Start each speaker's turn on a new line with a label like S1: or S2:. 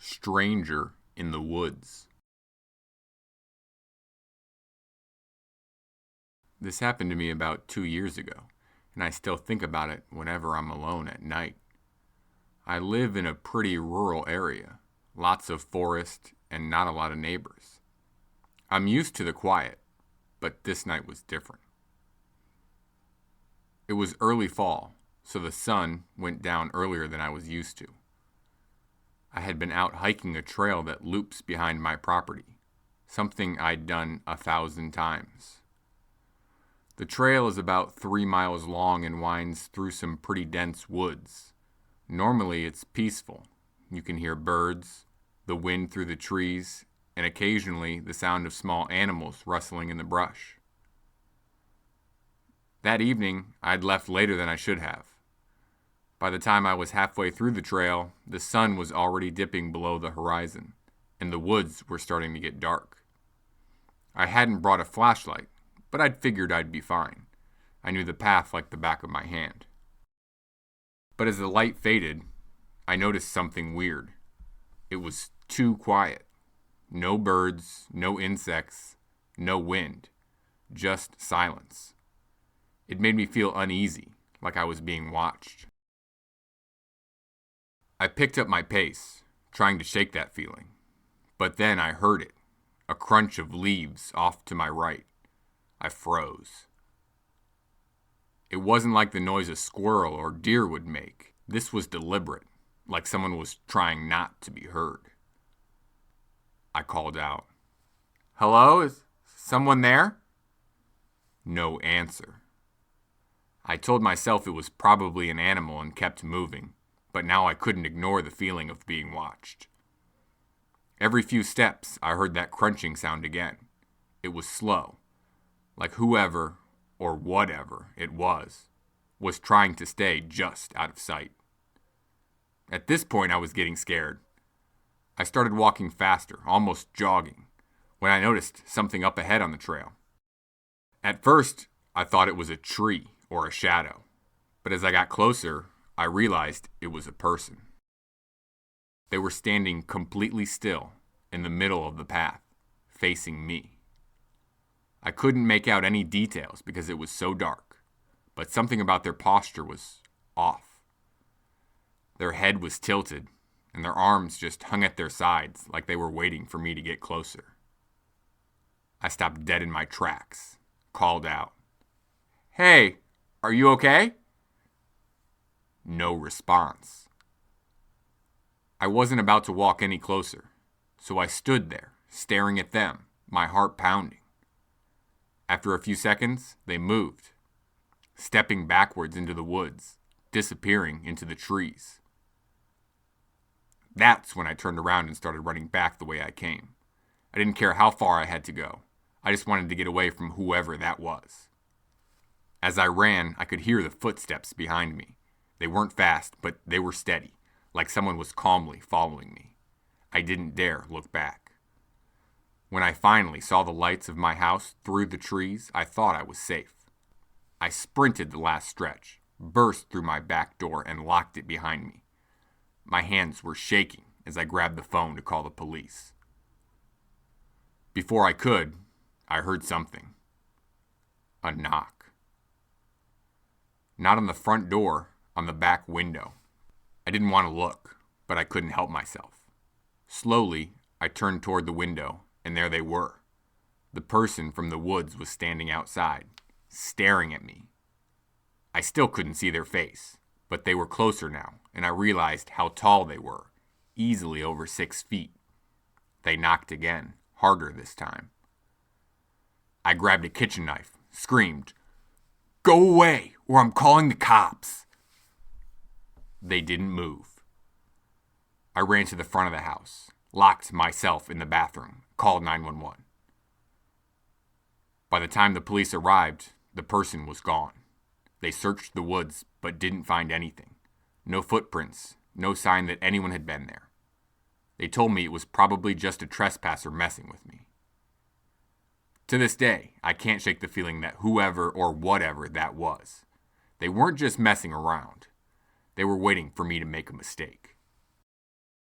S1: Stranger in the woods. This happened to me about 2 years ago, and I still think about it whenever I'm alone at night. I live in a pretty rural area, lots of forest and not a lot of neighbors. I'm used to the quiet, but this night was different. It was early fall, so the sun went down earlier than I was used to. I had been out hiking a trail that loops behind my property, something I'd done 1,000 times. The trail is about 3 miles long and winds through some pretty dense woods. Normally it's peaceful. You can hear birds, the wind through the trees, and occasionally the sound of small animals rustling in the brush. That evening, I'd left later than I should have. By the time I was halfway through the trail, the sun was already dipping below the horizon, and the woods were starting to get dark. I hadn't brought a flashlight, but I'd figured I'd be fine. I knew the path like the back of my hand. But as the light faded, I noticed something weird. It was too quiet. No birds, no insects, no wind, just silence. It made me feel uneasy, like I was being watched. I picked up my pace, trying to shake that feeling. But then I heard it, a crunch of leaves off to my right. I froze. It wasn't like the noise a squirrel or deer would make. This was deliberate, like someone was trying not to be heard. I called out, "Hello, is someone there?" No answer. I told myself it was probably an animal and kept moving. But now I couldn't ignore the feeling of being watched. Every few steps, I heard that crunching sound again. It was slow, like whoever, or whatever it was trying to stay just out of sight. At this point, I was getting scared. I started walking faster, almost jogging, when I noticed something up ahead on the trail. At first, I thought it was a tree or a shadow, but as I got closer, I realized it was a person. They were standing completely still in the middle of the path, facing me. I couldn't make out any details because it was so dark, but something about their posture was off. Their head was tilted, and their arms just hung at their sides like they were waiting for me to get closer. I stopped dead in my tracks, called out, "Hey, are you okay?" No response. I wasn't about to walk any closer, so I stood there, staring at them, my heart pounding. After a few seconds, they moved, stepping backwards into the woods, disappearing into the trees. That's when I turned around and started running back the way I came. I didn't care how far I had to go. I just wanted to get away from whoever that was. As I ran, I could hear the footsteps behind me. They weren't fast, but they were steady, like someone was calmly following me. I didn't dare look back. When I finally saw the lights of my house through the trees, I thought I was safe. I sprinted the last stretch, burst through my back door, and locked it behind me. My hands were shaking as I grabbed the phone to call the police. Before I could, I heard something. A knock. Not on the front door, on the back window. I didn't want to look, but I couldn't help myself. Slowly, I turned toward the window, and there they were. The person from the woods was standing outside, staring at me. I still couldn't see their face, but they were closer now, and I realized how tall they were, easily over 6 feet. They knocked again, harder this time. I grabbed a kitchen knife, screamed, "Go away, or I'm calling the cops." They didn't move. I ran to the front of the house, locked myself in the bathroom, called 911. By the time the police arrived, the person was gone. They searched the woods, but didn't find anything. No footprints, no sign that anyone had been there. They told me it was probably just a trespasser messing with me. To this day, I can't shake the feeling that whoever or whatever that was, they weren't just messing around. They were waiting for me to make a mistake.